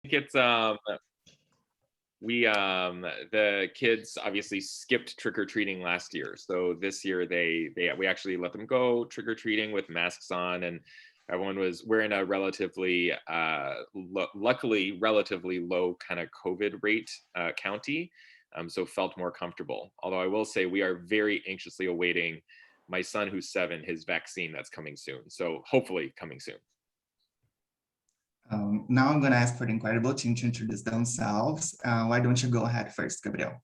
think it's the kids obviously skipped trick-or-treating last year, so this year we actually let them go trick-or-treating with masks on, and we're in a relatively luckily relatively low kind of COVID rate county, so felt more comfortable. Although I will say we are very anxiously awaiting my son, who's 7, his vaccine that's coming soon, so hopefully coming soon. Now I'm going to ask for the incredible team to introduce themselves. Why don't you go ahead first, Gabriel?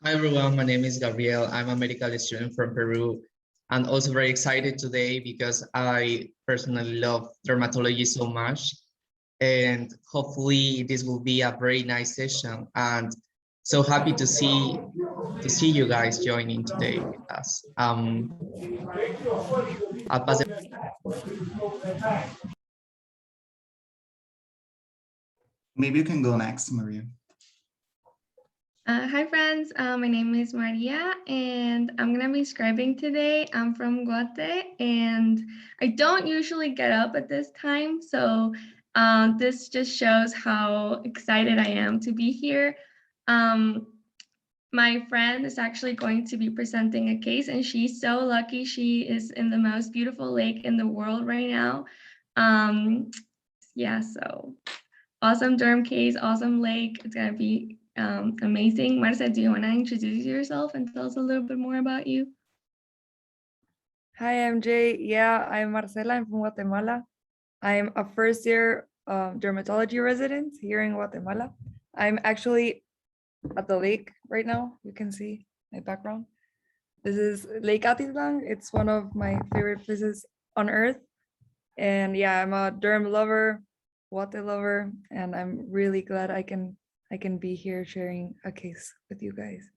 Hi everyone, my name is Gabriel. I'm a medical student from Peru and also very excited today because I personally love dermatology so much, and hopefully this will be a very nice session, and so happy to see you guys joining today with us. I'll pass it. Maybe you can go next, Maria. Hi friends, my name is Maria and I'm gonna be scribing today. I'm from Guate and I don't usually get up at this time, so this just shows how excited I am to be here. My friend is actually going to be presenting a case and she's so lucky. She is in the most beautiful lake in the world right now. Yeah, so awesome derm case, awesome lake. It's gonna be amazing. Marcia, do you want to introduce yourself and tell us a little bit more about you? Hi, MJ. Yeah, I'm Marcela. I'm from Guatemala. I'm a first year dermatology resident here in Guatemala. I'm actually at the lake right now. You can see my background. This is Lake Atitlan. It's one of my favorite places on earth. And yeah, I'm a derm lover, Guate lover, and I'm really glad I can be here sharing a case with you guys.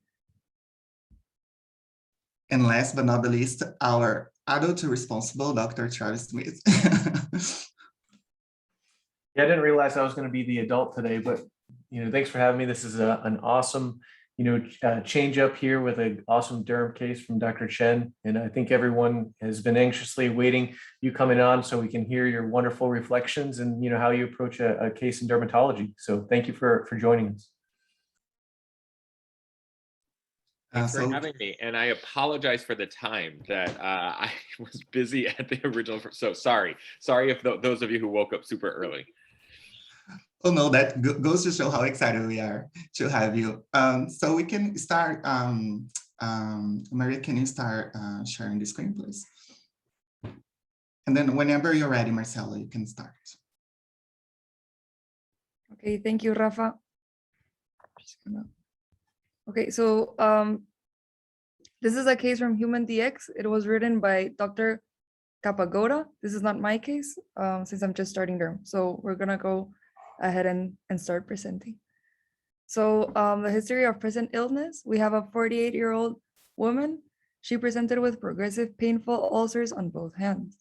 And last but not the least, our adult responsible, Dr. Travis Smith. Yeah, I didn't realize I was going to be the adult today, but thanks for having me. This is an awesome, change up here with an awesome derm case from Dr. Chen, and I think everyone has been anxiously waiting you coming on so we can hear your wonderful reflections and how you approach a case in dermatology. So thank you for joining us. Thanks for having me, and I apologize for the time that I was busy at the original. So sorry if those of you who woke up super early. Oh no, that goes to show how excited we are to have you. So we can start. Maria, can you start sharing the screen, please? And then whenever you're ready, Marcela, you can start. Okay, thank you, Rafa. Okay, so this is a case from Human DX. It was written by Dr. Capagoda. This is not my case since I'm just starting derm. So we're gonna go ahead and start presenting. So the history of present illness, we have a 48-year-old woman. She presented with progressive painful ulcers on both hands.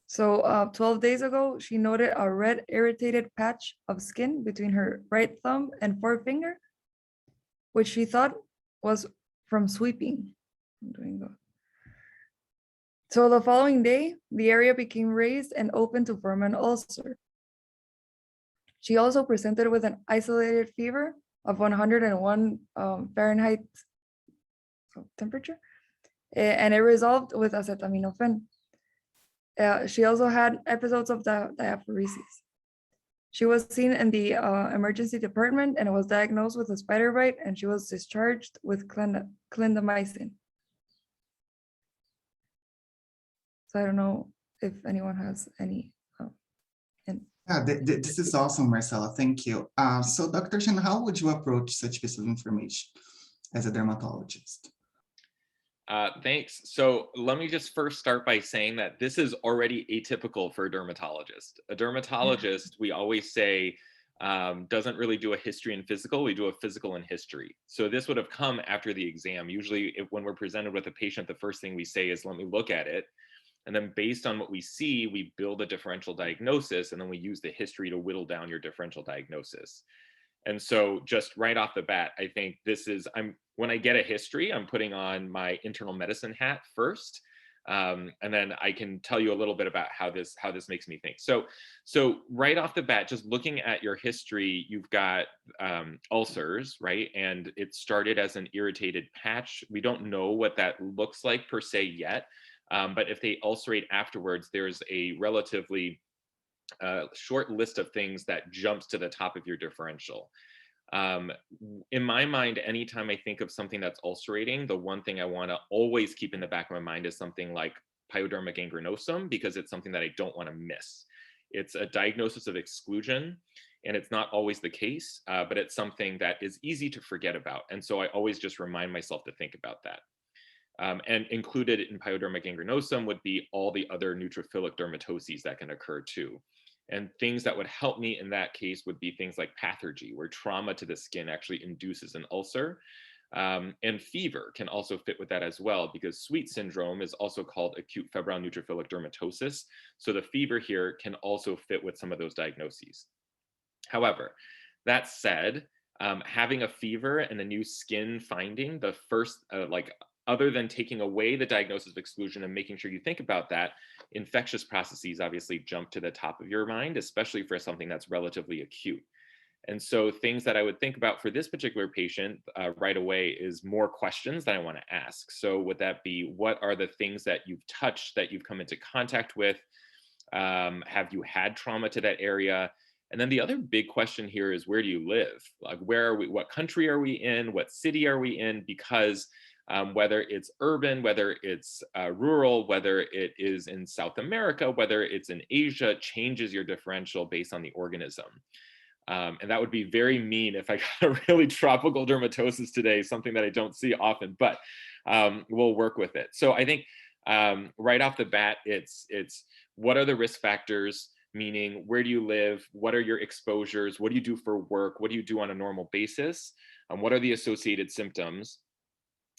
So 12 days ago, she noted a red irritated patch of skin between her right thumb and forefinger, which she thought was from sweeping. So the following day, the area became raised and open to form an ulcer. She also presented with an isolated fever of 101 Fahrenheit temperature, and it resolved with acetaminophen. She also had episodes of diaphoresis. She was seen in the emergency department and was diagnosed with a spider bite, and she was discharged with clindamycin. So I don't know if anyone has any. Yeah, this is awesome, Marcela. Thank you. So Dr. Chen, how would you approach such piece of information as a dermatologist? Thanks. So let me just first start by saying that this is already atypical for a dermatologist. A dermatologist, we always say, doesn't really do a history and physical, we do a physical and history. So this would have come after the exam. Usually when we're presented with a patient, the first thing we say is, let me look at it. And then based on what we see, we build a differential diagnosis, and then we use the history to whittle down your differential diagnosis. And so just right off the bat, I think this is, when I get a history, I'm putting on my internal medicine hat first. And then I can tell you a little bit about how this makes me think. So right off the bat, just looking at your history, you've got ulcers, right? And it started as an irritated patch. We don't know what that looks like per se yet, but if they ulcerate afterwards, there's a relatively short list of things that jumps to the top of your differential. In my mind, anytime I think of something that's ulcerating, the one thing I want to always keep in the back of my mind is something like pyoderma gangrenosum, because it's something that I don't want to miss. It's a diagnosis of exclusion, and it's not always the case, but it's something that is easy to forget about. And so I always just remind myself to think about that. And included in pyoderma gangrenosum would be all the other neutrophilic dermatoses that can occur too. And things that would help me in that case would be things like pathergy, where trauma to the skin actually induces an ulcer. And fever can also fit with that as well, because sweet syndrome is also called acute febrile neutrophilic dermatosis. So the fever here can also fit with some of those diagnoses. However, that said, having a fever and a new skin finding, the first, other than taking away the diagnosis of exclusion and making sure you think about that, infectious processes obviously jump to the top of your mind, especially for something that's relatively acute. And so things that I would think about for this particular patient right away is more questions that I want to ask. So would that be, what are the things that you've touched, that you've come into contact with? Have you had trauma to that area? And then the other big question here is, where do you live? Like, where are we? What country are we in? What city are we in? Because whether it's urban, whether it's rural, whether it is in South America, whether it's in Asia, changes your differential based on the organism. And that would be very mean if I got a really tropical dermatosis today, something that I don't see often, but we'll work with it. So I think right off the bat, it's what are the risk factors? Meaning, where do you live? What are your exposures? What do you do for work? What do you do on a normal basis? What are the associated symptoms?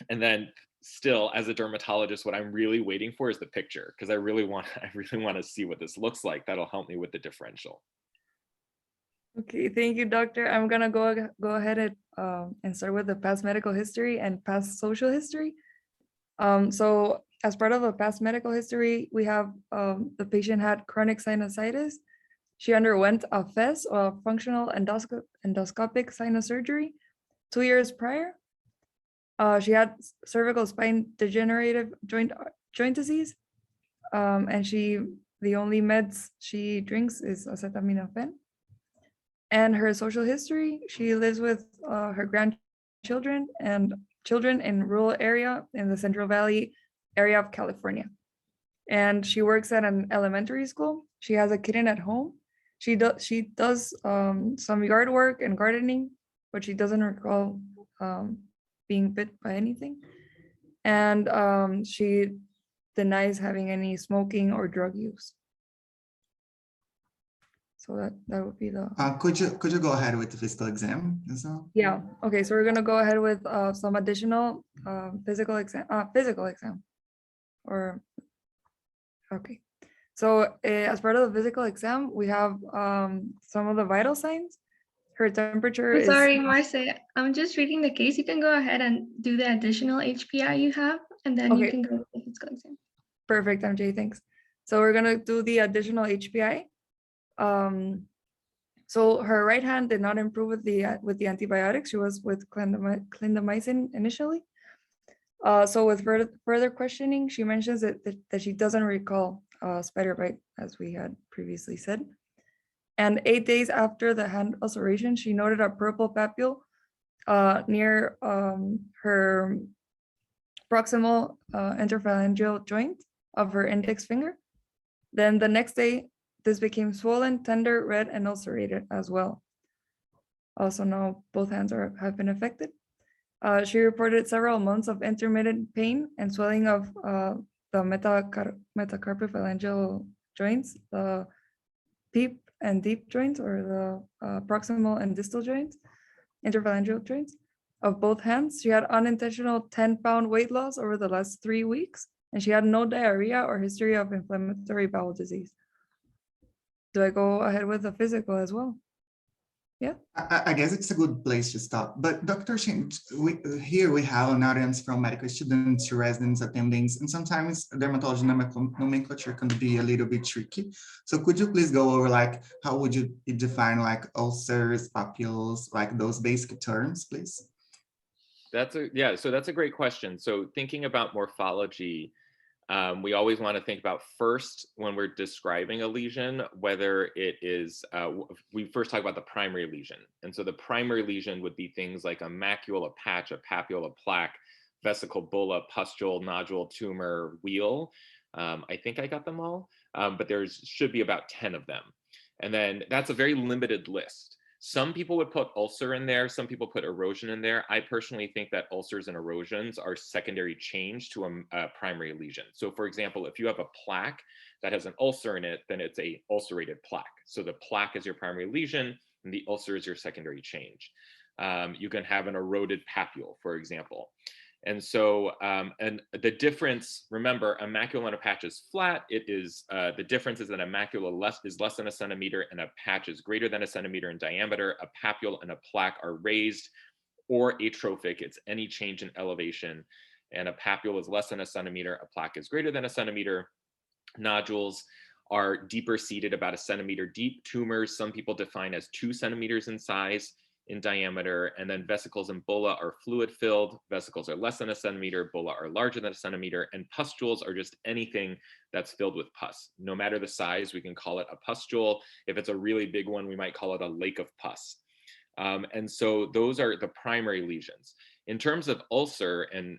And then still, as a dermatologist, what I'm really waiting for is the picture, because I really want to see what this looks like. That'll help me with the differential. Okay, thank you, doctor. I'm gonna go ahead and start with the past medical history and past social history. So as part of a past medical history, we have the patient had chronic sinusitis. She underwent a FES, or functional endoscopic sinus surgery, 2 years prior. She had cervical spine degenerative joint disease, and the only meds she drinks is acetaminophen. And her social history, she lives with her grandchildren and children in rural area in the Central Valley area of California. And she works at an elementary school. She has a kitten at home. She does some yard work and gardening, but she doesn't recall being bit by anything. And she denies having any smoking or drug use. So that would be the. Could you go ahead with the physical exam as well? Yeah. Okay. So we're gonna go ahead with some additional physical exam. Or okay. So as part of the physical exam, we have some of the vital signs. Her temperature is. Sorry, Marce. I'm just reading the case. You can go ahead and do the additional HPI you have, and then you can go with the physical exam. Perfect, MJ. Thanks. So we're gonna do the additional HPI. So her right hand did not improve with the antibiotics. She was with clindamycin initially. So with further questioning, she mentions that she doesn't recall spider bite, as we had previously said. And 8 days after the hand ulceration, she noted a purple papule near her proximal interphalangeal joint of her index finger. Then the next day, this became swollen, tender, red, and ulcerated as well. Also now both hands have been affected. She reported several months of intermittent pain and swelling of the metacarpophalangeal joints, the deep and deep joints, or the proximal and distal joints, interphalangeal joints of both hands. She had unintentional 10-pound weight loss over the last 3 weeks, and she had no diarrhea or history of inflammatory bowel disease. Do I go ahead with the physical as well? I guess it's a good place to stop. But Dr. Chen, here we have an audience from medical students, residents, attendings, and sometimes dermatology nomenclature can be a little bit tricky. So could you please go over like, how would you define like ulcers, papules, like those basic terms, please? So that's a great question. So thinking about morphology, we always want to think about first when we're describing a lesion, whether it is, we first talk about the primary lesion. And so the primary lesion would be things like a macule, a patch, a papule, a plaque, vesicle, bulla, pustule, nodule, tumor, wheal. I think I got them all, but there should be about 10 of them. And then that's a very limited list. Some people would put ulcer in there. Some people put erosion in there. I personally think that ulcers and erosions are secondary change to a primary lesion. So for example, if you have a plaque that has an ulcer in it, then it's a ulcerated plaque. So the plaque is your primary lesion and the ulcer is your secondary change. You can have an eroded papule, for example. And so, and the difference, remember, a macula and a patch is flat. It is, the difference is that a macula is less than a centimeter and a patch is greater than a centimeter in diameter. A papule and a plaque are raised or atrophic. It's any change in elevation. And a papule is less than a centimeter. A plaque is greater than a centimeter. Nodules are deeper seated, about a centimeter deep. Tumors, some people define as 2 centimeters in size, in diameter, and then vesicles and bulla are fluid filled. Vesicles are less than a centimeter, bulla are larger than a centimeter, and pustules are just anything that's filled with pus. No matter the size, we can call it a pustule. If it's a really big one, we might call it a lake of pus. And so those are the primary lesions. In terms of ulcer and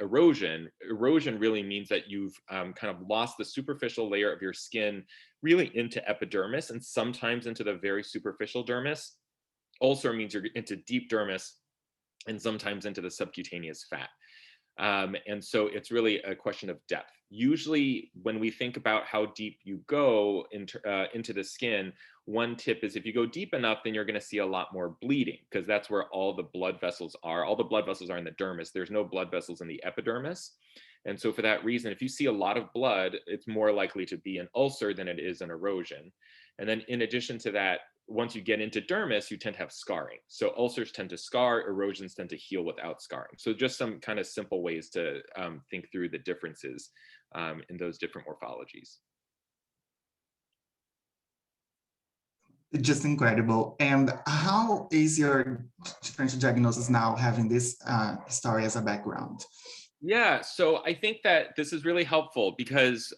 erosion really means that you've kind of lost the superficial layer of your skin really into epidermis and sometimes into the very superficial dermis. Ulcer means you're into deep dermis and sometimes into the subcutaneous fat. And so it's really a question of depth. Usually when we think about how deep you go into the skin, one tip is if you go deep enough, then you're going to see a lot more bleeding because that's where all the blood vessels are. All the blood vessels are in the dermis. There's no blood vessels in the epidermis. And so for that reason, if you see a lot of blood, it's more likely to be an ulcer than it is an erosion. And then in addition to that, once you get into dermis, you tend to have scarring. So ulcers tend to scar, erosions tend to heal without scarring. So just some kind of simple ways to think through the differences in those different morphologies. Just incredible. And how is your differential diagnosis now having this story as a background? Yeah, so I think that this is really helpful because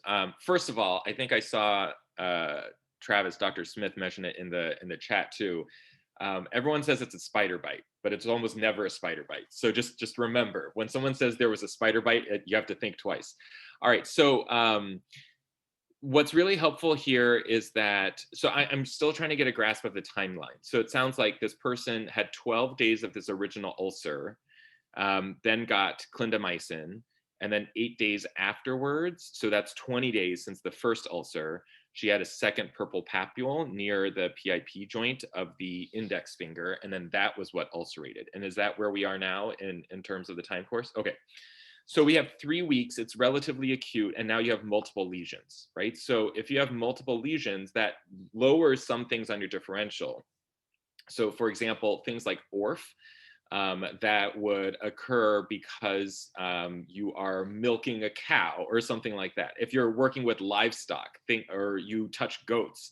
first of all, I think I saw Travis, Dr. Smith mentioned it in the chat too. Everyone says it's a spider bite, but it's almost never a spider bite. So just remember, when someone says there was a spider bite, you have to think twice. All right, so what's really helpful here is that, so I'm still trying to get a grasp of the timeline. So it sounds like this person had 12 days of this original ulcer, then got clindamycin, and then 8 days afterwards, so that's 20 days since the first ulcer, she had a second purple papule near the PIP joint of the index finger, and then that was what ulcerated. And is that where we are now in terms of the time course? Okay, so we have 3 weeks, it's relatively acute, and now you have multiple lesions, right? So if you have multiple lesions, that lowers some things on your differential. So for example, things like ORF, that would occur because you are milking a cow or something like that. If you're working with livestock, or you touch goats.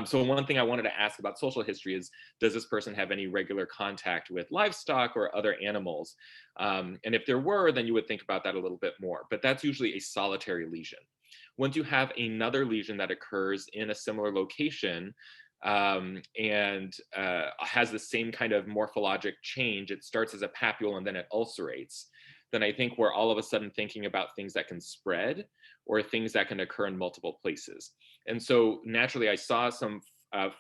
So one thing I wanted to ask about social history is, does this person have any regular contact with livestock or other animals? And if there were, then you would think about that a little bit more, but that's usually a solitary lesion. Once you have another lesion that occurs in a similar location, and has the same kind of morphologic change, it starts as a papule and then it ulcerates, then I think we're all of a sudden thinking about things that can spread or things that can occur in multiple places. And so naturally, I saw some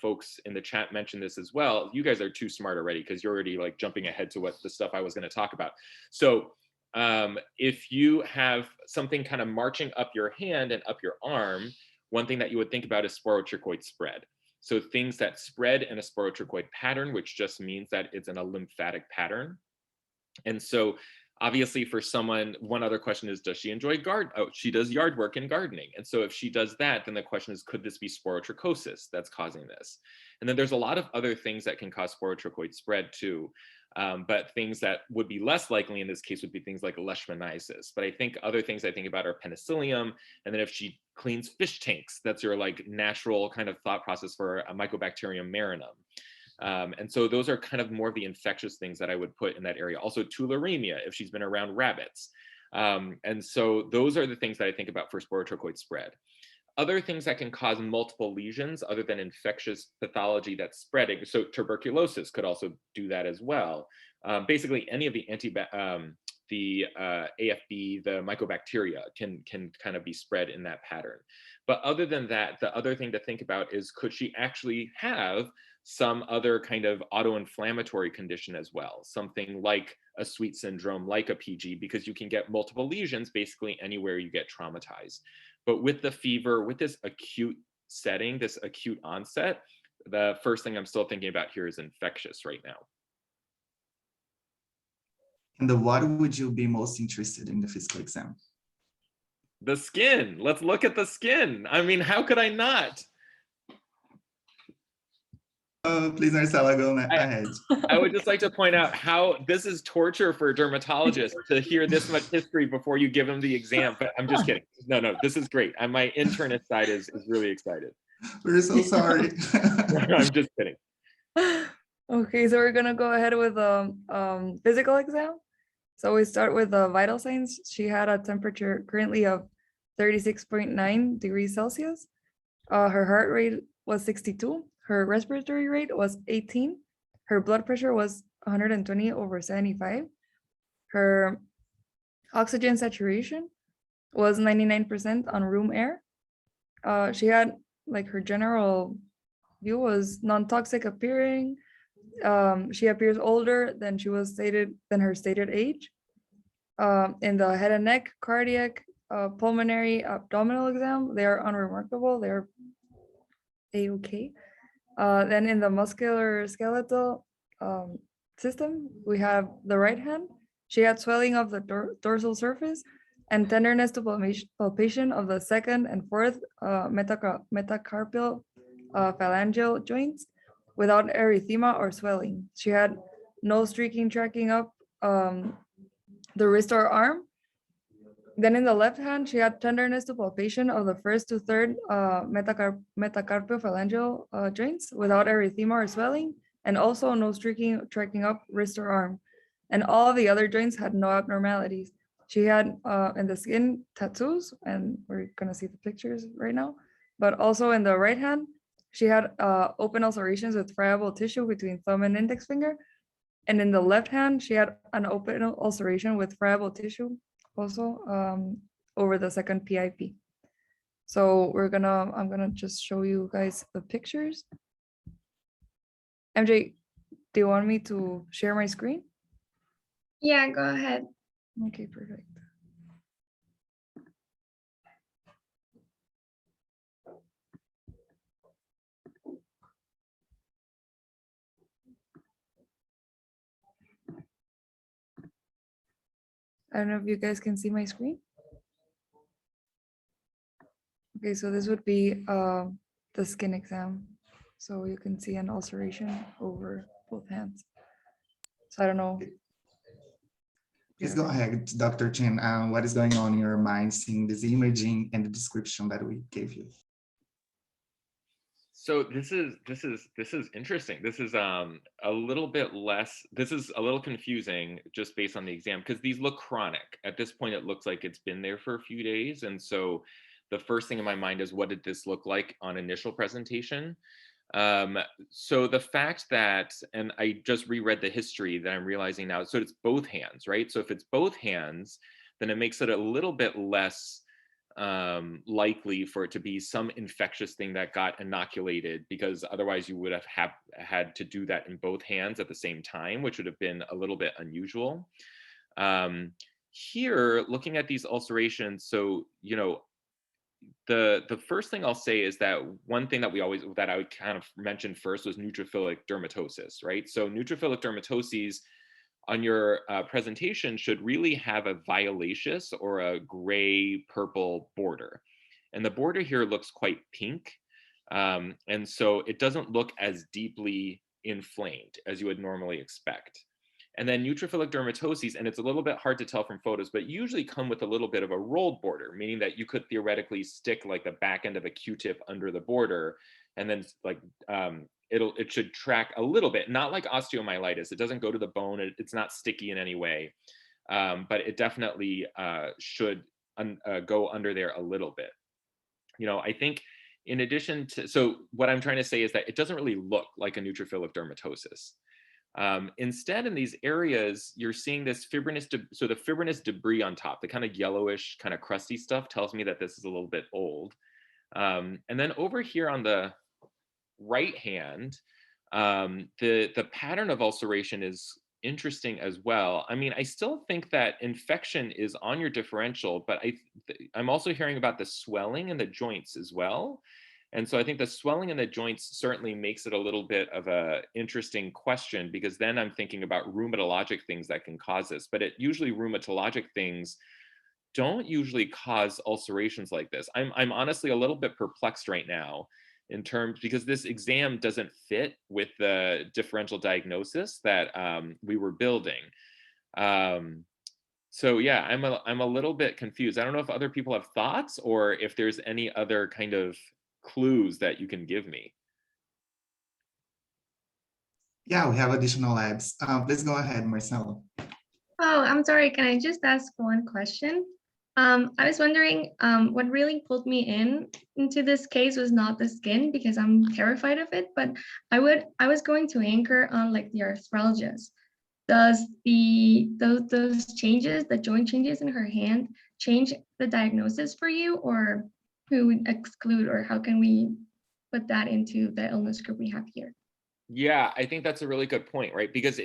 folks in the chat mention this as well. You guys are too smart already because you're already like jumping ahead to what the stuff I was going to talk about. So if you have something kind of marching up your hand and up your arm, one thing that you would think about is sporotrichoid spread. So things that spread in a sporotrichoid pattern, which just means that it's in a lymphatic pattern. And so Obviously, for someone, one other question is, does she enjoy she does yard work and gardening. And so if she does that, then the question is, could this be sporotrichosis that's causing this? And then there's a lot of other things that can cause sporotrichoid spread too. But things that would be less likely in this case would be things like leishmaniasis. But I think other things I think about are penicillium. And then if she cleans fish tanks, that's your like natural kind of thought process for a Mycobacterium marinum. And so those are kind of more of the infectious things that I would put in that area. Also tularemia, if she's been around rabbits. And so those are the things that I think about for sporotrichoid spread. Other things that can cause multiple lesions other than infectious pathology that's spreading. So tuberculosis could also do that as well. Basically any of the AFB, the mycobacteria can kind of be spread in that pattern. But other than that, the other thing to think about is, could she actually have some other kind of autoinflammatory condition as well, something like a sweet syndrome, like a PG, because you can get multiple lesions basically anywhere you get traumatized. But with the fever, with this acute setting, this acute onset, the first thing I'm still thinking about here is infectious right now. And what would you be most interested in the physical exam? The skin. Let's look at the skin. I mean, how could I not? Oh, please, Marcela, go ahead. I would just like to point out how this is torture for dermatologists to hear this much history before you give them the exam. But I'm just kidding. No, this is great. My internist side is really excited. We're so sorry. I'm just kidding. Okay, so we're gonna go ahead with physical exam. So we start with the vital signs. She had a temperature currently of 36.9 degrees Celsius. Her heart rate was 62. Her respiratory rate was 18. Her blood pressure was 120/75. Her oxygen saturation was 99% on room air. She had, like, her general view was non-toxic appearing. She appears older than her stated age. In the head and neck, cardiac, pulmonary, abdominal exam, they are unremarkable. They're A-okay. Then in the musculoskeletal system, we have the right hand. She had swelling of the dorsal surface and tenderness to palpation of the second and fourth metacarpal phalangeal joints without erythema or swelling. She had no streaking tracking up the wrist or arm. Then in the left hand, she had tenderness to palpation of the first to third metacarpophalangeal joints without erythema or swelling, and also no streaking tracking up wrist or arm. And all the other joints had no abnormalities. She had in the skin tattoos, and we're gonna see the pictures right now, but also in the right hand, she had open ulcerations with friable tissue between thumb and index finger. And in the left hand, she had an open ulceration with friable tissue also over the second PIP. So I'm gonna just show you guys the pictures. MJ, do you want me to share my screen? Yeah, go ahead. Okay, perfect. I don't know if you guys can see my screen. Okay, so this would be the skin exam. So you can see an ulceration over both hands. So I don't know. Please go ahead, Dr. Chen. What is going on in your mind seeing this imaging and the description that we gave you? So this is interesting. This is a little bit less. This is a little confusing just based on the exam, because these look chronic. At this point, it looks like it's been there for a few days, and so the first thing in my mind is, what did this look like on initial presentation? So the fact that, and I just reread the history that I'm realizing now, so it's both hands, right? So if it's both hands, then it makes it a little bit less likely for it to be some infectious thing that got inoculated, because otherwise you would have had to do that in both hands at the same time, which would have been a little bit unusual. Here, looking at these ulcerations, so, you know, the first thing I'll say is that one thing that I would kind of mention first was neutrophilic dermatosis, right? So neutrophilic dermatoses on your presentation should really have a violaceous or a gray purple border. And the border here looks quite pink. And so it doesn't look as deeply inflamed as you would normally expect. And then neutrophilic dermatoses, and it's a little bit hard to tell from photos, but usually come with a little bit of a rolled border, meaning that you could theoretically stick like the back end of a Q-tip under the border, and then like it should track a little bit, not like osteomyelitis. It doesn't go to the bone. It's not sticky in any way, but it definitely should go under there a little bit. You know, I think in addition to, so what I'm trying to say is that it doesn't really look like a neutrophilic dermatosis. Instead, in these areas, you're seeing this fibrinous, so the fibrinous debris on top, the kind of yellowish, kind of crusty stuff tells me that this is a little bit old. And then over here on the right hand, the pattern of ulceration is interesting as well. I mean, I still think that infection is on your differential, but I'm also hearing about the swelling in the joints as well. And so I think the swelling in the joints certainly makes it a little bit of a interesting question, because then I'm thinking about rheumatologic things that can cause this, but usually rheumatologic things don't usually cause ulcerations like this. I'm honestly a little bit perplexed right now in terms, because this exam doesn't fit with the differential diagnosis that we were building. So yeah, I'm a little bit confused. I don't know if other people have thoughts or if there's any other kind of clues that you can give me. Yeah, we have additional labs. Please go ahead, Marcelo. Oh, I'm sorry. Can I just ask one question? I was wondering, what really pulled me into this case was not the skin, because I'm terrified of it, but I was going to anchor on like the arthralgias. Does those changes, the joint changes in her hand, change the diagnosis for you, or who would exclude, or how can we put that into the illness group we have here? Yeah, I think that's a really good point, right? Because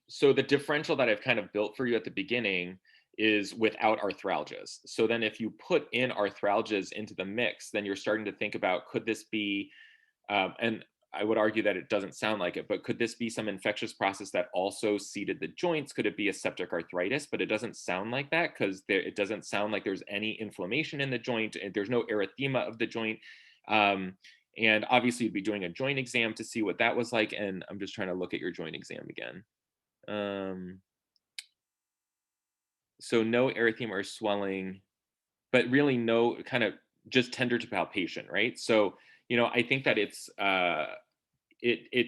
so the differential that I've kind of built for you at the beginning is without arthralgias. So then if you put in arthralgias into the mix, then you're starting to think about, could this be, and I would argue that it doesn't sound like it, but could this be some infectious process that also seeded the joints? Could it be a septic arthritis? But it doesn't sound like that, because it doesn't sound like there's any inflammation in the joint, and there's no erythema of the joint. And obviously you'd be doing a joint exam to see what that was like. And I'm just trying to look at your joint exam again. So no erythema or swelling, but really no, kind of just tender to palpation, right? So, you know, I think that it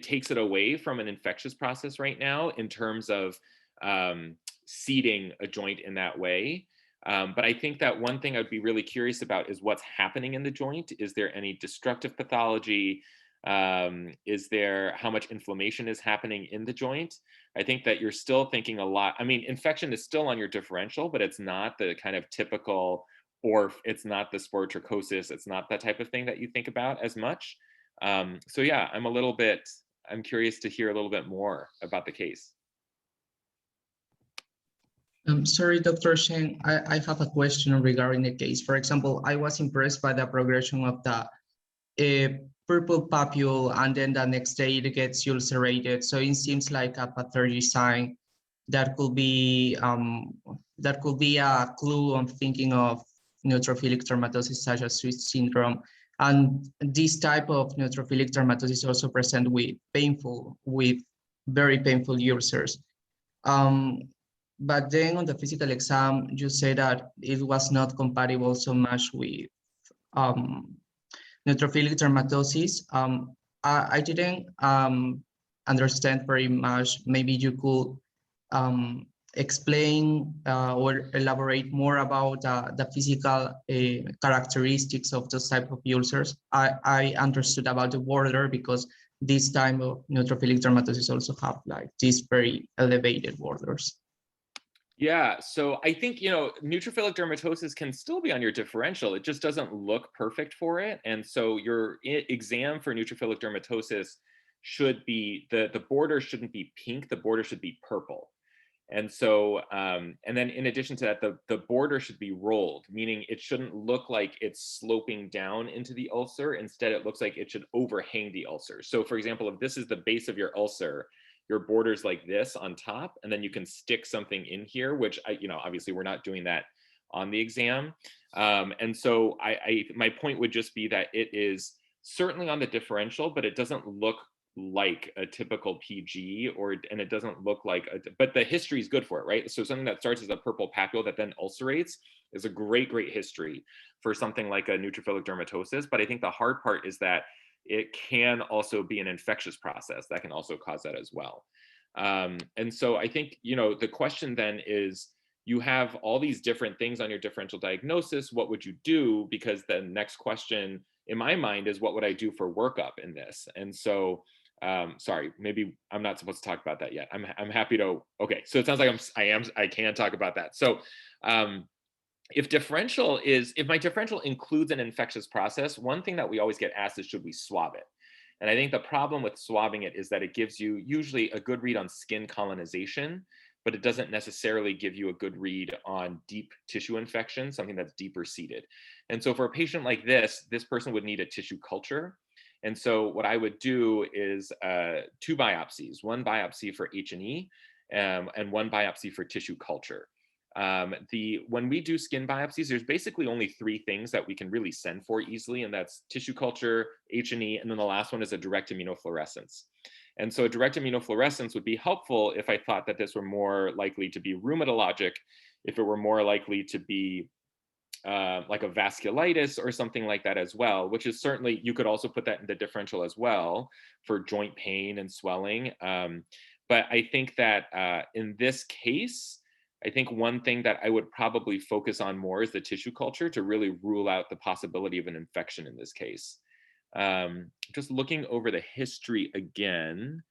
takes it away from an infectious process right now in terms of seeding a joint in that way. But I think that one thing I'd be really curious about is what's happening in the joint. Is there any destructive pathology? Is there, how much inflammation is happening in the joint? I think that you're still thinking a lot. I mean, infection is still on your differential, but it's not the kind of typical, or it's not the sporotrichosis. It's not that type of thing that you think about as much. So yeah, I'm curious to hear a little bit more about the case. Sorry, Dr. Chen, I have a question regarding the case. For example, I was impressed by the progression of the purple papule, and then the next day it gets ulcerated. So it seems like a pathology sign that could be a clue on thinking of neutrophilic dermatosis such as Sweet syndrome. And this type of neutrophilic dermatosis also present with very painful ulcers. But then on the physical exam, you say that it was not compatible so much with neutrophilic dermatosis. I didn't understand very much. Maybe you could explain or elaborate more about the physical characteristics of those type of ulcers. I understood about the border, because this type of neutrophilic dermatosis also have like these very elevated borders. Yeah, so I think, you know, neutrophilic dermatosis can still be on your differential. It just doesn't look perfect for it. And so your exam for neutrophilic dermatosis should be, the border shouldn't be pink, the border should be purple. And so, and then in addition to that, the border should be rolled, meaning it shouldn't look like it's sloping down into the ulcer. Instead, it looks like it should overhang the ulcer. So for example, if this is the base of your ulcer, your borders like this on top, and then you can stick something in here, which obviously we're not doing that on the exam. And so my point would just be that it is certainly on the differential, but it doesn't look like a typical PG, and it doesn't look like, but the history is good for it, right? So something that starts as a purple papule that then ulcerates is a great history for something like a neutrophilic dermatosis. But I think the hard part is that it can also be an infectious process that can also cause that as well. And so I think, the question then is, you have all these different things on your differential diagnosis. What would you do? Because the next question in my mind is, what would I do for workup in this? And so, sorry, maybe I'm not supposed to talk about that yet. I'm happy to. Okay, so it sounds like I can talk about that. So, if my differential includes an infectious process, one thing that we always get asked is, should we swab it? And I think the problem with swabbing it is that it gives you usually a good read on skin colonization, but it doesn't necessarily give you a good read on deep tissue infection, something that's deeper seated. And so for a patient like this person would need a tissue culture. And so what I would do is 2 biopsies, 1 biopsy for H&E and 1 biopsy for tissue culture. When we do skin biopsies, there's basically only 3 things that we can really send for easily, and that's tissue culture, H&E, and then the last one is a direct immunofluorescence. And so a direct immunofluorescence would be helpful if I thought that this were more likely to be rheumatologic, if it were more likely to be like a vasculitis or something like that as well, which is certainly, you could also put that in the differential as well for joint pain and swelling. But I think that in this case, I think one thing that I would probably focus on more is the tissue culture to really rule out the possibility of an infection in this case. Just looking over the history again.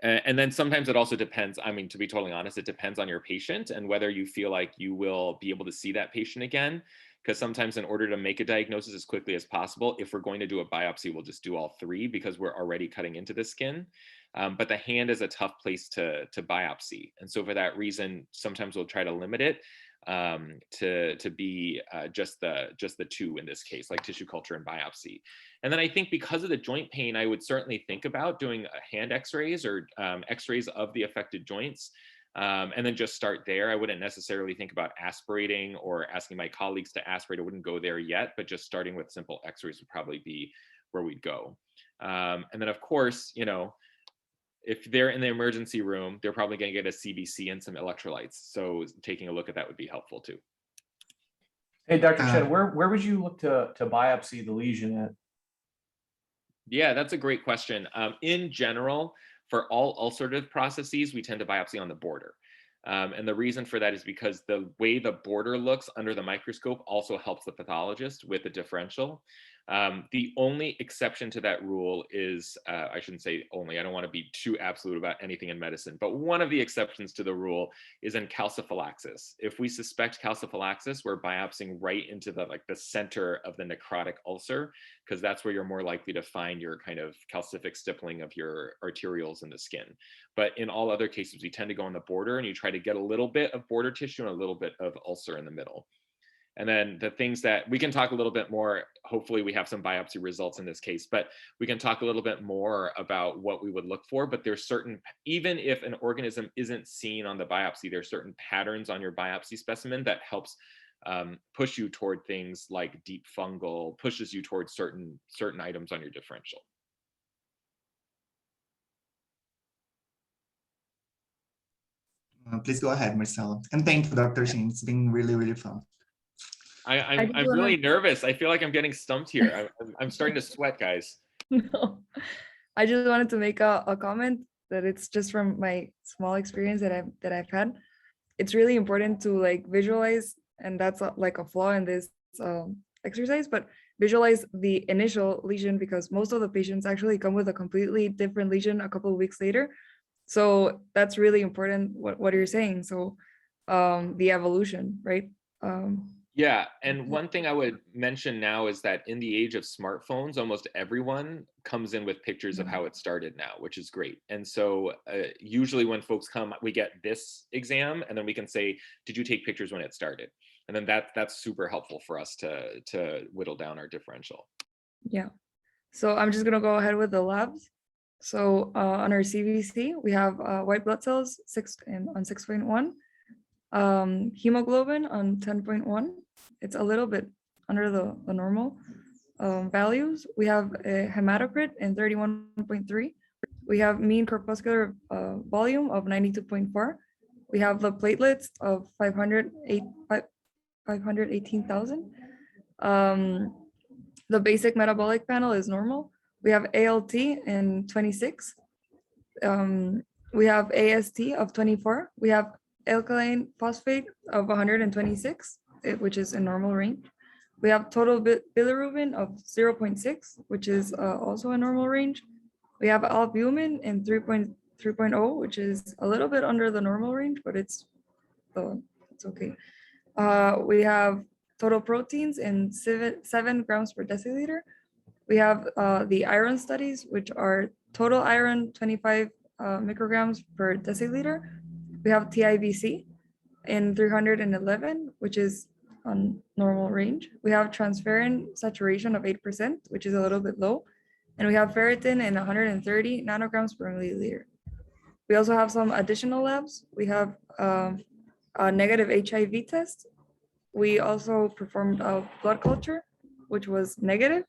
And then sometimes it also depends, I mean, to be totally honest, it depends on your patient and whether you feel like you will be able to see that patient again. Because sometimes in order to make a diagnosis as quickly as possible, if we're going to do a biopsy, we'll just do all 3 because we're already cutting into the skin. But the hand is a tough place to biopsy. And so for that reason, sometimes we'll try to limit it to be just the 2 in this case, like tissue culture and biopsy. And then I think because of the joint pain, I would certainly think about doing hand x-rays or x-rays of the affected joints. And then just start there. I wouldn't necessarily think about aspirating or asking my colleagues to aspirate. I wouldn't go there yet, but just starting with simple x-rays would probably be where we'd go. And then of course, if they're in the emergency room, they're probably going to get a CBC and some electrolytes. So taking a look at that would be helpful too. Hey, Dr. Chen, where would you look to biopsy the lesion at? Yeah, that's a great question. In general, for all ulcerative processes, we tend to biopsy on the border. And the reason for that is because the way the border looks under the microscope also helps the pathologist with the differential. The only exception to that rule is, I shouldn't say only, I don't want to be too absolute about anything in medicine, but one of the exceptions to the rule is in calciphylaxis. If we suspect calciphylaxis, we're biopsying right into the center of the necrotic ulcer, because that's where you're more likely to find your kind of calcific stippling of your arterioles in the skin. But in all other cases, we tend to go on the border and you try to get a little bit of border tissue and a little bit of ulcer in the middle. And then the things that we can talk a little bit more, hopefully we have some biopsy results in this case, but we can talk a little bit more about what we would look for. But there's certain, even if an organism isn't seen on the biopsy, there's certain patterns on your biopsy specimen that helps push you toward things like deep fungal, pushes you towards certain items on your differential. Please go ahead, Marcelo. And thank you, Dr. Chen. It's been really, really fun. I'm really nervous. I feel like I'm getting stumped here. I'm starting to sweat, guys. No, I just wanted to make a comment that it's just from my small experience that I've had. It's really important to visualize, and that's like a flaw in this exercise, but visualize the initial lesion, because most of the patients actually come with a completely different lesion a couple of weeks later. So that's really important, what you're saying. So the evolution, right? Yeah, and one thing I would mention now is that in the age of smartphones, almost everyone comes in with pictures of how it started now, which is great. And so usually when folks come, we get this exam, and then we can say, did you take pictures when it started? And then that's super helpful for us to whittle down our differential. Yeah. So I'm just gonna go ahead with the labs. So on our CBC, we have white blood cells on 6.1, hemoglobin on 10.1. It's a little bit under the normal values. We have a hematocrit in 31.3. We have mean corpuscular volume of 92.4. We have the platelets of 518,000. The basic metabolic panel is normal. We have ALT in 26. We have AST of 24. We have alkaline phosphate of 126, which is in normal range. We have total bilirubin of 0.6, which is also a normal range. We have albumin in 3.0, which is a little bit under the normal range, but it's okay. We have total proteins in 7 grams per deciliter. We have the iron studies, which are total iron 25 micrograms per deciliter. We have TIBC in 311, which is on normal range. We have transferrin saturation of 8%, which is a little bit low. And we have ferritin in 130 nanograms per milliliter. We also have some additional labs. We have a negative HIV test. We also performed a blood culture, which was negative.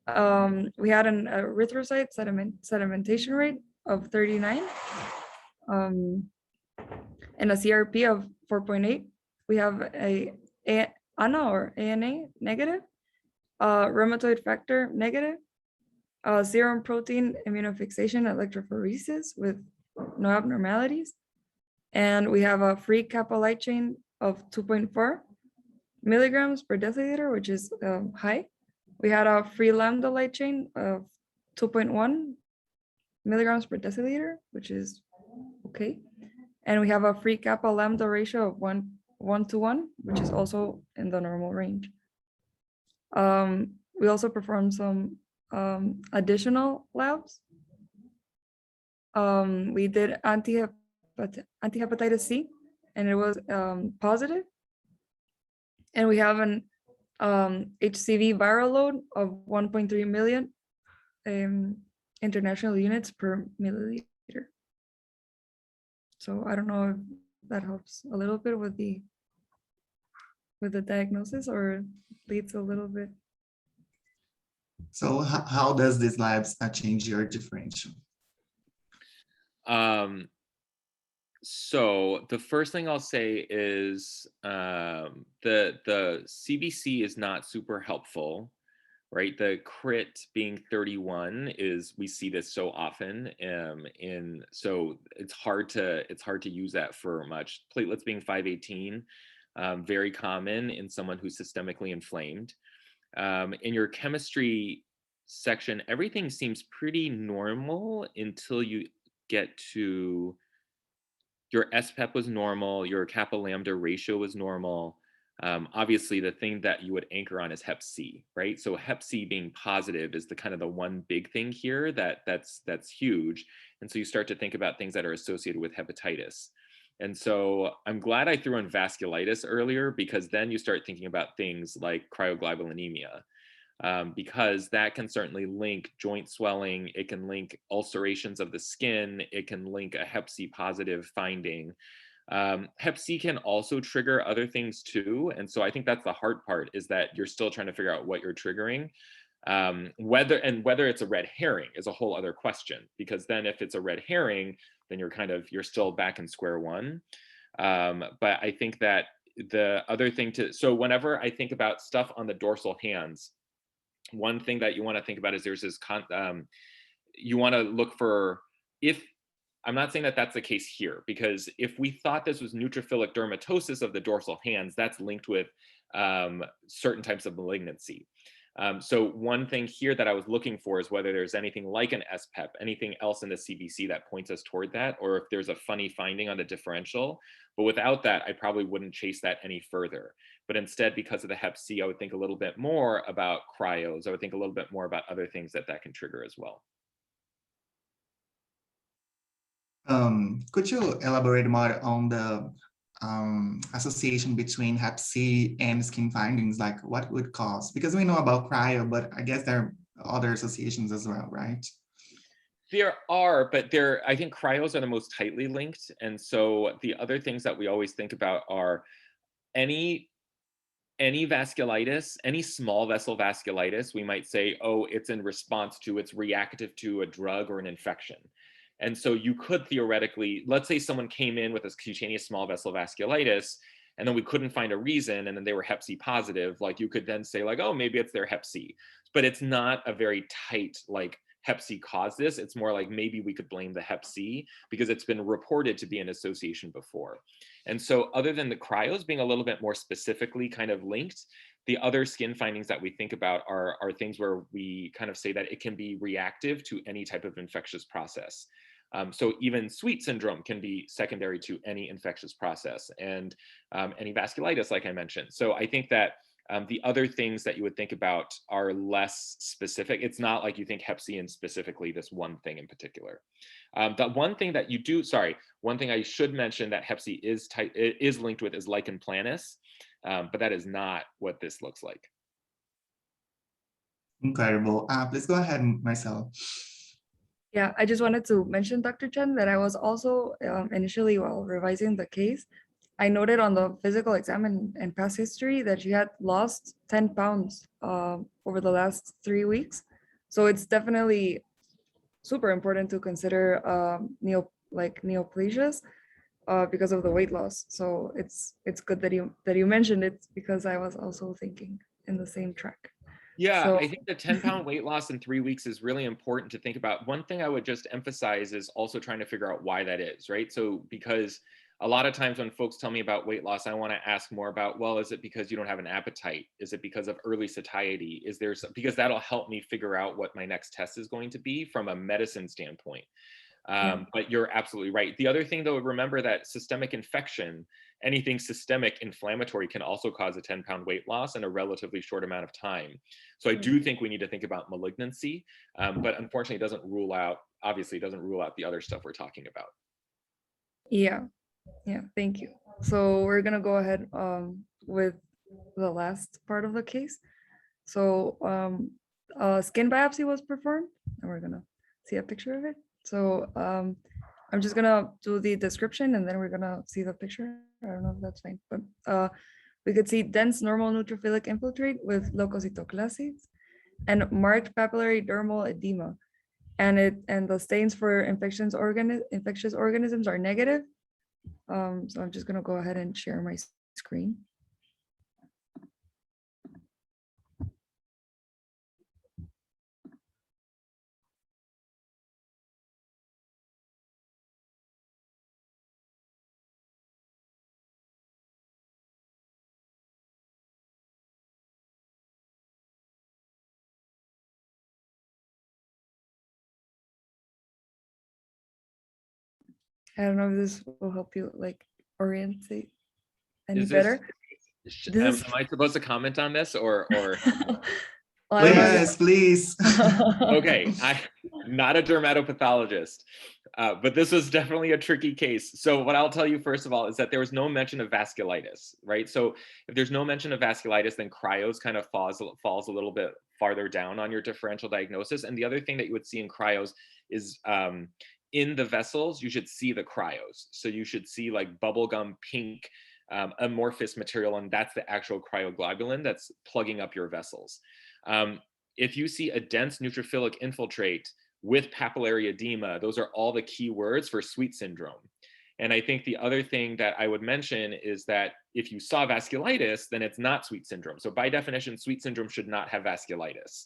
We had an erythrocyte sedimentation rate of 39 and a CRP of 4.8. We have a ANA or ANA negative, rheumatoid factor negative, serum protein immunofixation electrophoresis with no abnormalities. And we have a free kappa light chain of 2.4 milligrams per deciliter, which is high. We had a free lambda light chain of 2.1 milligrams per deciliter, which is okay. And we have a free kappa lambda ratio of 1:1, which is also in the normal range. We also performed some additional labs. We did antihepatitis C, and it was positive. And we have an HCV viral load of 1.3 million international units per milliliter. So I don't know if that helps a little bit with the diagnosis or leads a little bit. So how does these labs change your differential? So the first thing I'll say is the CBC is not super helpful, right? The crit being 31 is, we see this so often so it's hard to use that for much. Platelets being 518, very common in someone who's systemically inflamed. In your chemistry section, everything seems pretty normal until you get to your SPEP was normal, your kappa lambda ratio was normal. Obviously, the thing that you would anchor on is Hep C, right? So Hep C being positive is the kind of the one big thing here that's huge. And so you start to think about things that are associated with hepatitis. And so I'm glad I threw in vasculitis earlier, because then you start thinking about things like cryoglobulinemia. Because that can certainly link joint swelling, it can link ulcerations of the skin, it can link a Hep C positive finding. Hep C can also trigger other things too. And so I think that's the hard part, is that you're still trying to figure out what you're triggering. Whether it's a red herring is a whole other question, because then if it's a red herring, then you're still back in square one. But I think that the other thing so whenever I think about stuff on the dorsal hands, one thing that you want to think about is there's this you want to look for, if I'm not saying that that's the case here, because if we thought this was neutrophilic dermatosis of the dorsal hands, that's linked with certain types of malignancy. So one thing here that I was looking for is whether there's anything like an SPEP, anything else in the CBC that points us toward that, or if there's a funny finding on the differential. But without that, I probably wouldn't chase that any further. But instead, because of the Hep C, I would think a little bit more about cryos. I would think a little bit more about other things that can trigger as well. Could you elaborate more on the association between Hep C and skin findings, like what would cause? Because we know about cryo, but I guess there are other associations as well, right? There are, but I think cryos are the most tightly linked. And so the other things that we always think about are any vasculitis, any small vessel vasculitis, we might say, oh, it's in response to, it's reactive to a drug or an infection. And so you could theoretically, let's say someone came in with a cutaneous small vessel vasculitis, and then we couldn't find a reason, and then they were hep C positive, like you could then say like, oh, maybe it's their hep C. But it's not a very tight, like hep C caused this. It's more like maybe we could blame the hep C because it's been reported to be an association before. And so other than the cryos being a little bit more specifically kind of linked, the other skin findings that we think about are things where we kind of say that it can be reactive to any type of infectious process. So even sweet syndrome can be secondary to any infectious process, and any vasculitis, like I mentioned. So I think that the other things that you would think about are less specific. It's not like you think hep C and specifically this one thing in particular. The one thing that you do, one thing I should mention that hep C is linked with is lichen planus, but that is not what this looks like. Incredible. Please go ahead, Marcel. Yeah, I just wanted to mention, Dr. Chen, that I was also initially, while revising the case, I noted on the physical exam and past history that she had lost 10 pounds over the last 3 weeks. So it's definitely super important to consider neoplasias because of the weight loss. So it's good that you mentioned it, because I was also thinking in the same track. Yeah, So, I think the 10-pound weight loss in 3 weeks is really important to think about. One thing I would just emphasize is also trying to figure out why that is, right? So because a lot of times when folks tell me about weight loss, I want to ask more about, well, is it because you don't have an appetite? Is it because of early satiety? Is there some, because that'll help me figure out what my next test is going to be from a medicine standpoint. But you're absolutely right. The other thing, though, remember that systemic infection, anything systemic inflammatory, can also cause a 10-pound weight loss in a relatively short amount of time. So I do think we need to think about malignancy, but unfortunately, it doesn't rule out, obviously, it doesn't rule out the other stuff we're talking about. yeah, thank you. So we're gonna go ahead with the last part of the case. So a skin biopsy was performed, and we're gonna see a picture of it. So I'm just gonna do the description, and then we're gonna see the picture. I don't know if that's fine, but we could see dense normal neutrophilic infiltrate with leukocytoclasts and marked papillary dermal edema. And the stains for infectious organisms are negative. So I'm just gonna go ahead and share my screen. I don't know if this will help you like orientate any better. Am I supposed to comment on this or? Well, Yes, please. Okay, I'm not a dermatopathologist, but this was definitely a tricky case. So what I'll tell you first of all is that there was no mention of vasculitis, right? So if there's no mention of vasculitis, then cryos kind of falls a little bit farther down on your differential diagnosis. And the other thing that you would see in cryos is in the vessels, you should see the cryos. So you should see like bubblegum pink amorphous material, and that's the actual cryoglobulin that's plugging up your vessels. If you see a dense neutrophilic infiltrate with papillary edema, those are all the key words for sweet syndrome. And I think the other thing that I would mention is that if you saw vasculitis, then it's not sweet syndrome. So by definition, sweet syndrome should not have vasculitis.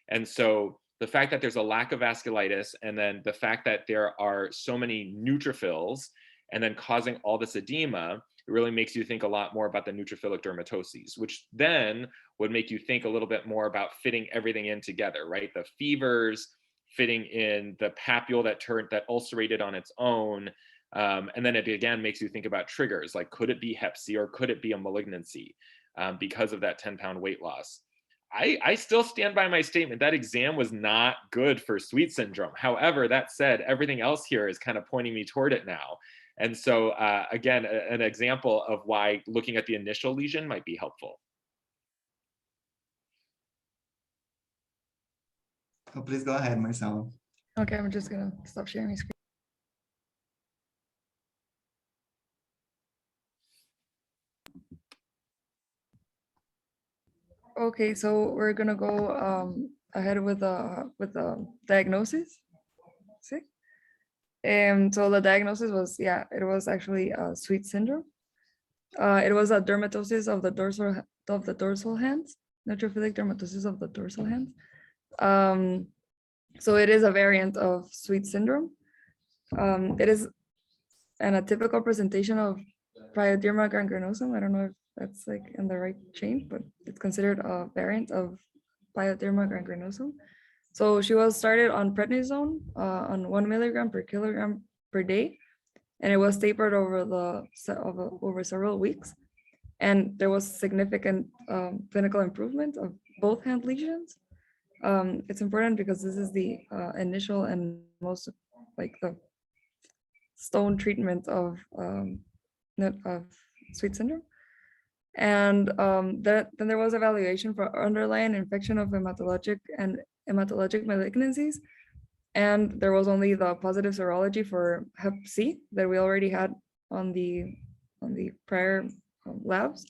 And so the fact that there's a lack of vasculitis, and then the fact that there are so many neutrophils and then causing all this edema, it really makes you think a lot more about the neutrophilic dermatoses, which then would make you think a little bit more about fitting everything in together, right? The fevers, fitting in the papule that ulcerated on its own. And then it again makes you think about triggers, like could it be hep C or could it be a malignancy because of that 10-pound weight loss? I still stand by my statement. That exam was not good for sweet syndrome. However, that said, everything else here is kind of pointing me toward it now. And so again, an example of why looking at the initial lesion might be helpful. Oh, please go ahead, Marcelo. Okay, I'm just gonna stop sharing my screen. Okay, so we're gonna go ahead with the diagnosis. See? So the diagnosis was, yeah, it was actually Sweet syndrome. It was a dermatosis of the dorsal hands, neutrophilic dermatosis of the dorsal hands. So it is a variant of Sweet syndrome. It is an atypical presentation of Pyoderma gangrenosum. I don't know if that's like in the right chain, but it's considered a variant of Pyoderma gangrenosum. So she was started on prednisone on 1 milligram per kilogram per day, and it was tapered over over several weeks. And there was significant clinical improvement of both hand lesions. It's important because this is the initial and most like the stone treatment of Sweet syndrome. And then there was evaluation for underlying infection of hematologic malignancies. And there was only the positive serology for Hep C that we already had on the prior labs.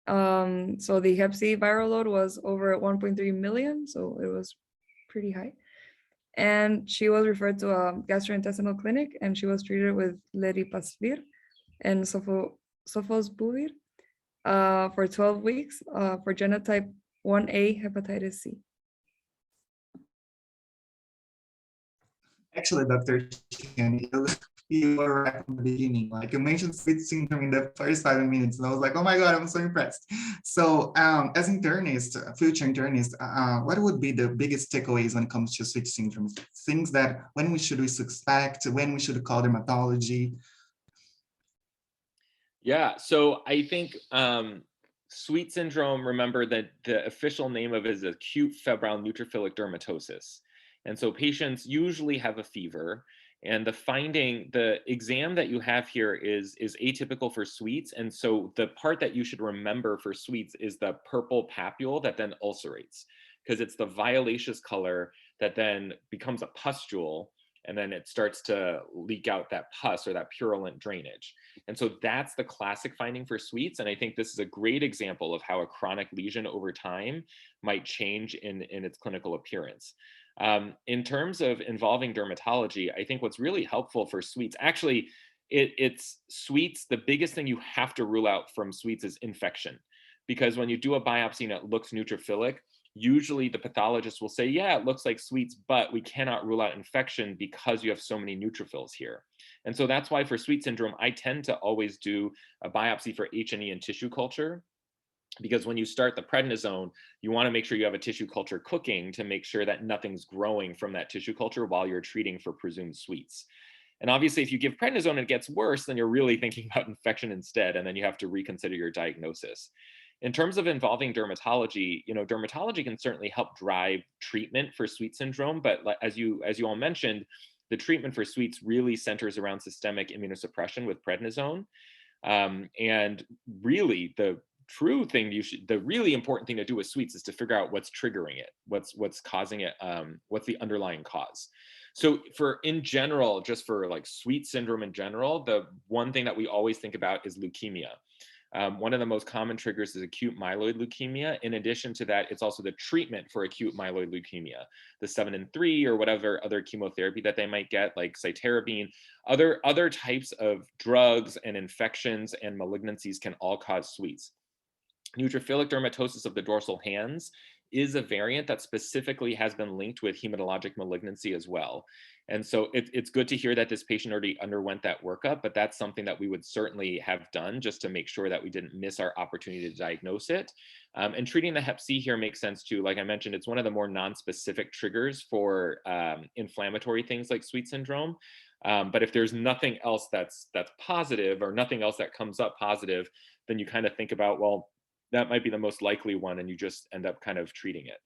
So the Hep C viral load was over 1.3 million, so it was pretty high. And she was referred to a gastrointestinal clinic, and she was treated with leripasvir and sofosbuvir for 12 weeks for genotype 1A hepatitis C. Actually, Dr. Chen, you were right from the beginning. Like you mentioned Sweet syndrome in the first 5 minutes, and I was like, oh my God, I'm so impressed. So as internist, future internist, what would be the biggest takeaways when it comes to Sweet syndrome? Things that when we should suspect, when we should call dermatology? Yeah, so I think Sweet syndrome, remember that the official name of it is acute febrile neutrophilic dermatosis. And so patients usually have a fever, and the exam that you have here is atypical for Sweets. And so the part that you should remember for Sweets is the purple papule that then ulcerates, because it's the violaceous color that then becomes a pustule, and then it starts to leak out that pus or that purulent drainage. And so that's the classic finding for Sweets. And I think this is a great example of how a chronic lesion over time might change in its clinical appearance. In terms of involving dermatology, I think what's really helpful for Sweets, actually, it's Sweets, the biggest thing you have to rule out from Sweets is infection. Because when you do a biopsy and it looks neutrophilic, usually the pathologist will say, yeah, it looks like Sweets, but we cannot rule out infection because you have so many neutrophils here. And so that's why for Sweet syndrome, I tend to always do a biopsy for H&E and tissue culture, because when you start the prednisone, you want to make sure you have a tissue culture cooking to make sure that nothing's growing from that tissue culture while you're treating for presumed Sweets. And obviously, if you give prednisone and it gets worse, then you're really thinking about infection instead, and then you have to reconsider your diagnosis. In terms of involving dermatology, dermatology can certainly help drive treatment for Sweet syndrome, but as you all mentioned, the treatment for Sweets really centers around systemic immunosuppression with prednisone. And really, the really important thing to do with Sweets is to figure out what's triggering it, what's causing it, what's the underlying cause. So in general, just for like Sweet syndrome in general, the one thing that we always think about is leukemia. One of the most common triggers is acute myeloid leukemia. In addition to that, it's also the treatment for acute myeloid leukemia, the 7+3 or whatever other chemotherapy that they might get, like cytarabine. Other types of drugs and infections and malignancies can all cause Sweets. Neutrophilic dermatosis of the dorsal hands is a variant that specifically has been linked with hematologic malignancy as well. And so it's good to hear that this patient already underwent that workup, but that's something that we would certainly have done just to make sure that we didn't miss our opportunity to diagnose it. And treating the Hep C here makes sense too. Like I mentioned, it's one of the more non-specific triggers for inflammatory things like Sweet syndrome. But if there's nothing else that's positive or nothing else that comes up positive, then you kind of think about, well, that might be the most likely one, and you just end up kind of treating it.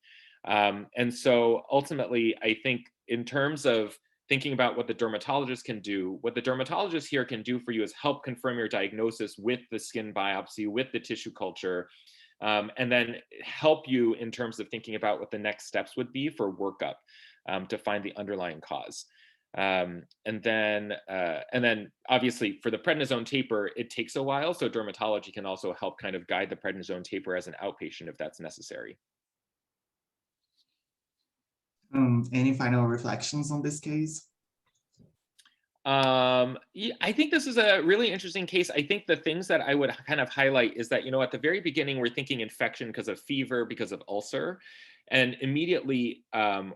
And so ultimately, I think in terms of thinking about what the dermatologist can do, what the dermatologist here can do for you is help confirm your diagnosis with the skin biopsy, with the tissue culture, and then help you in terms of thinking about what the next steps would be for workup. to find the underlying cause. And then obviously for the prednisone taper, it takes a while. So dermatology can also help kind of guide the prednisone taper as an outpatient if that's necessary. Any final reflections on this case? Yeah, I think this is a really interesting case. I think the things that I would kind of highlight is that, at the very beginning, we're thinking infection because of fever, because of ulcer. And immediately,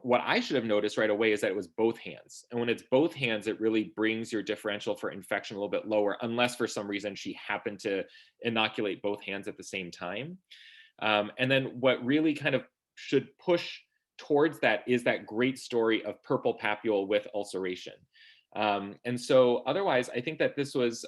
what I should have noticed right away is that it was both hands. And when it's both hands, it really brings your differential for infection a little bit lower, unless for some reason she happened to inoculate both hands at the same time. And then what really kind of should push towards that is that great story of purple papule with ulceration. And so otherwise, I think that this was,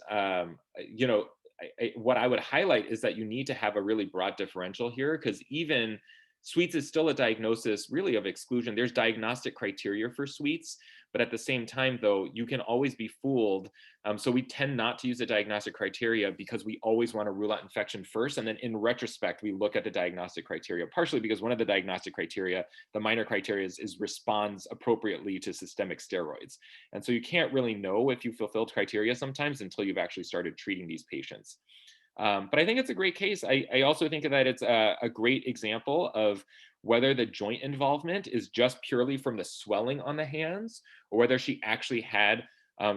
what I would highlight is that you need to have a really broad differential here, because Even Sweets is still a diagnosis really of exclusion. There's diagnostic criteria for Sweets, but at the same time, though, you can always be fooled. So we tend not to use the diagnostic criteria because we always want to rule out infection first. And then in retrospect, we look at the diagnostic criteria, partially because one of the diagnostic criteria, the minor criteria, is responds appropriately to systemic steroids. And so you can't really know if you fulfilled criteria sometimes until you've actually started treating these patients. But I think it's a great case. I also think that it's a great example of whether the joint involvement is just purely from the swelling on the hands, or whether she actually had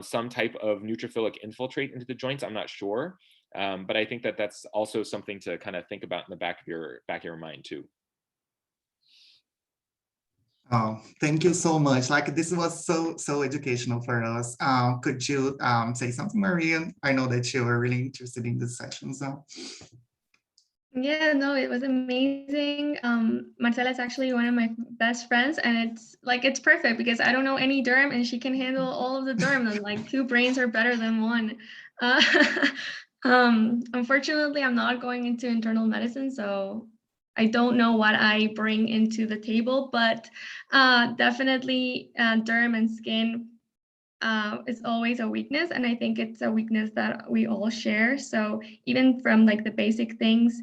some type of neutrophilic infiltrate into the joints. I'm not sure. But I think that that's also something to kind of think about in the back of your mind too. Oh, thank you so much. Like, this was so educational for us. Could you say something, Maria? I know that you were really interested in this session. So Yeah, no, it was amazing. Marcela is actually one of my best friends, and it's perfect because I don't know any derm, and she can handle all of the derm, and like two brains are better than one. Unfortunately, I'm not going into internal medicine, so I don't know what I bring into the table, but definitely derm and skin is always a weakness, and I think it's a weakness that we all share. So even from like the basic things,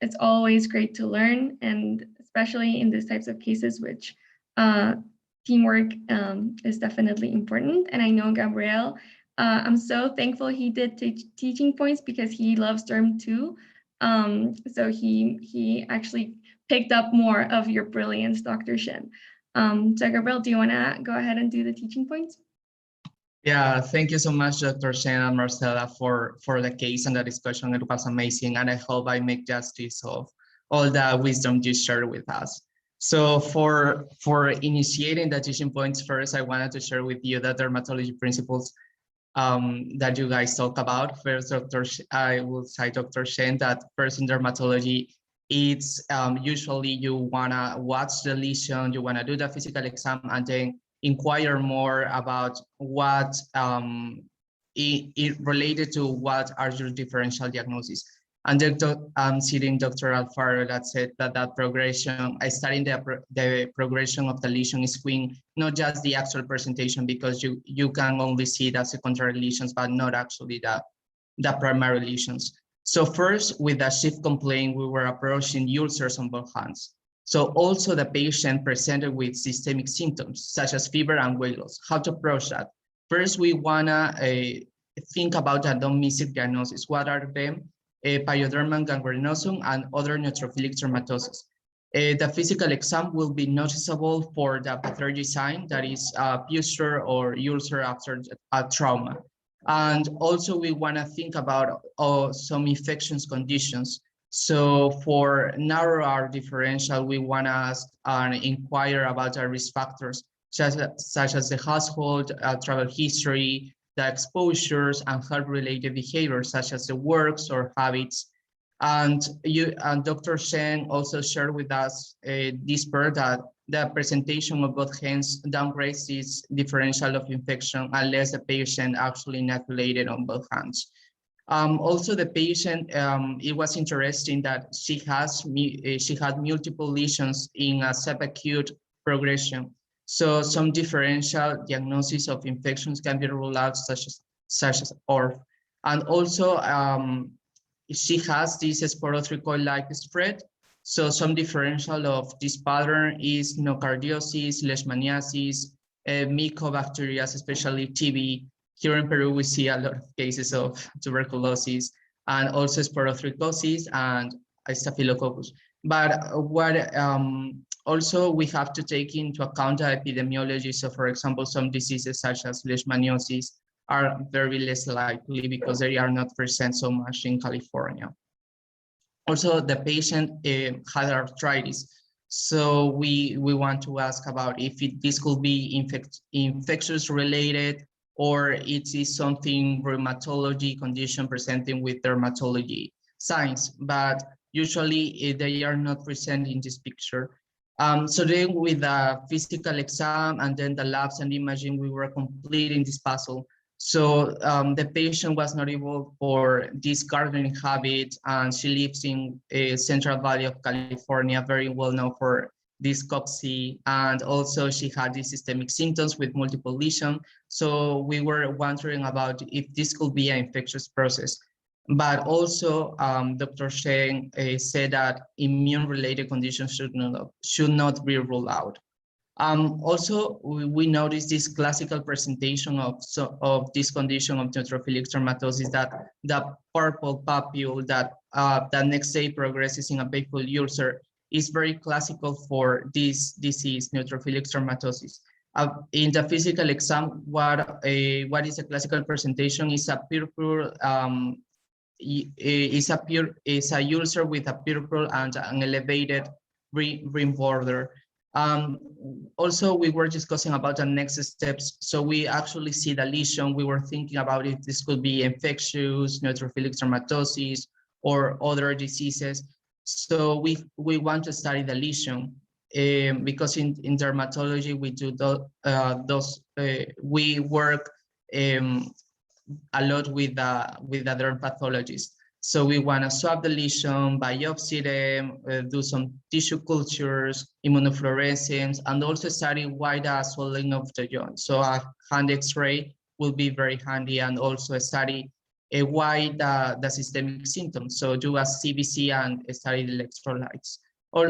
it's always great to learn, and especially in these types of cases, which teamwork is definitely important. And I know Gabriel, I'm so thankful he did teaching points because he loves derm too. So he actually picked up more of your brilliance, Dr. Chen. So Gabriel, do you want to go ahead and do the teaching points? Yeah, thank you so much, Dr. Chen and Marcela, for the case and the discussion. It was amazing, and I hope I make justice of all the wisdom you shared with us. So for initiating the teaching points, first, I wanted to share with you the dermatology principles that you guys talk about. First, I will cite Dr. Chen that first in dermatology, it's usually you wanna watch the lesion, you wanna do the physical exam, and then inquire more about what it related to what are your differential diagnoses. And I'm citing Dr. Alfaro that said that progression, studying the progression of the lesion is screening, not just the actual presentation, because you can only see the secondary lesions, but not actually the primary lesions. So first, with the shift complaint, we were approaching ulcers on both hands. So also the patient presented with systemic symptoms, such as fever and weight loss. How to approach that? First, we wanna think about the domestic diagnosis. What are them? Pyoderma gangrenosum and other neutrophilic dermatosis. The physical exam will be noticeable for the pathology sign, that is pustular or ulcer after a trauma. And also we wanna think about some infections conditions. So for narrow our differential, we want to ask and inquire about our risk factors, such as the household, travel history, the exposures, and health-related behaviors, such as the works or habits. And Dr. Chen also shared with us this part that the presentation of both hands downgrades this differential of infection unless the patient actually inoculated on both hands. Also, the patient, it was interesting that she had multiple lesions in a subacute progression. So some differential diagnosis of infections can be ruled out, such as ORF. And also, she has this sporotrichoid-like spread, So some differential of this pattern is nocardiosis, leishmaniasis, mycobacterias, especially TB. Here in Peru, we see a lot of cases of tuberculosis and also sporotrichosis and staphylococcus. But what also we have to take into account the epidemiology. So for example, some diseases such as leishmaniosis are very less likely because they are not present so much in California. Also, the patient had arthritis. So we want to ask about if this could be infectious related, or it is something rheumatology condition presenting with dermatology signs, but usually they are not present in this picture. So then with the physical exam and then the labs and imaging, we were completing this puzzle. So the patient was not able for this gardening habit, and she lives in Central Valley of California, very well known for this COPC, and also she had these systemic symptoms with multiple lesions. So we were wondering about if this could be an infectious process. But also Dr. Chen said that immune-related conditions should not be ruled out. Also, we noticed this classical presentation of this condition of neutrophilic dermatosis, that the purple papule that the next day progresses in a painful ulcer is very classical for this disease, neutrophilic dermatosis. In the physical exam, what is a classical presentation is a purple, is a ulcer with a purple and an elevated rim border. Also, we were discussing about the next steps. So we actually see the lesion. We were thinking about if this could be infectious, neutrophilic dermatosis, or other diseases. So we want to study the lesion because in dermatology, we do we work a lot with the derm pathologist. So we want to swab the lesion, biopsy them, do some tissue cultures, immunofluorescence, and also study why the swelling of the joint. So a hand X-ray will be very handy, and also study why the systemic symptoms. So do a CBC and study the electrolytes. Or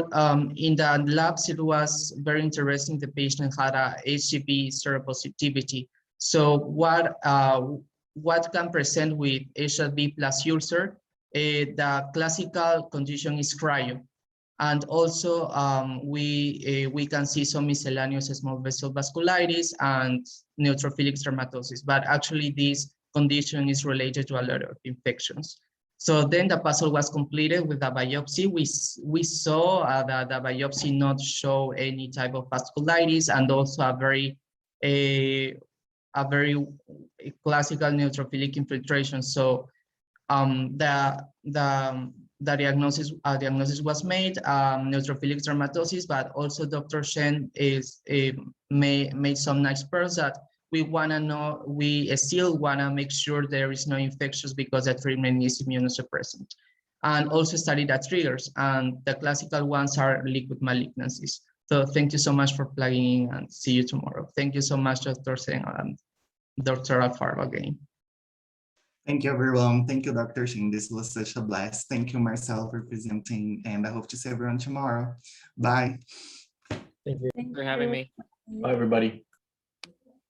in the labs, it was very interesting. The patient had a HCV seropositivity. So what can present with HIV plus ulcer? The classical condition is cryo, and also we can see some miscellaneous small vessel vasculitis and neutrophilic dermatosis, but actually this condition is related to a lot of infections. So then the puzzle was completed with a biopsy. We saw that the biopsy not show any type of vasculitis, and also a very classical neutrophilic infiltration. So the diagnosis was made, neutrophilic dermatosis, but also Dr. Chen made some nice pearls that we wanna know, we still wanna make sure there is no infections because the treatment is immunosuppressant. And also study the triggers, and the classical ones are liquid malignancies. So thank you so much for plugging in, and see you tomorrow. Thank you so much, Dr. Chen and Dr. Alfaro again. Thank you, everyone. Thank you, Dr. Chen. This was such a blast. Thank you, Marcel, for presenting, and I hope to see everyone tomorrow. Bye. Thank you for having me. Bye, everybody.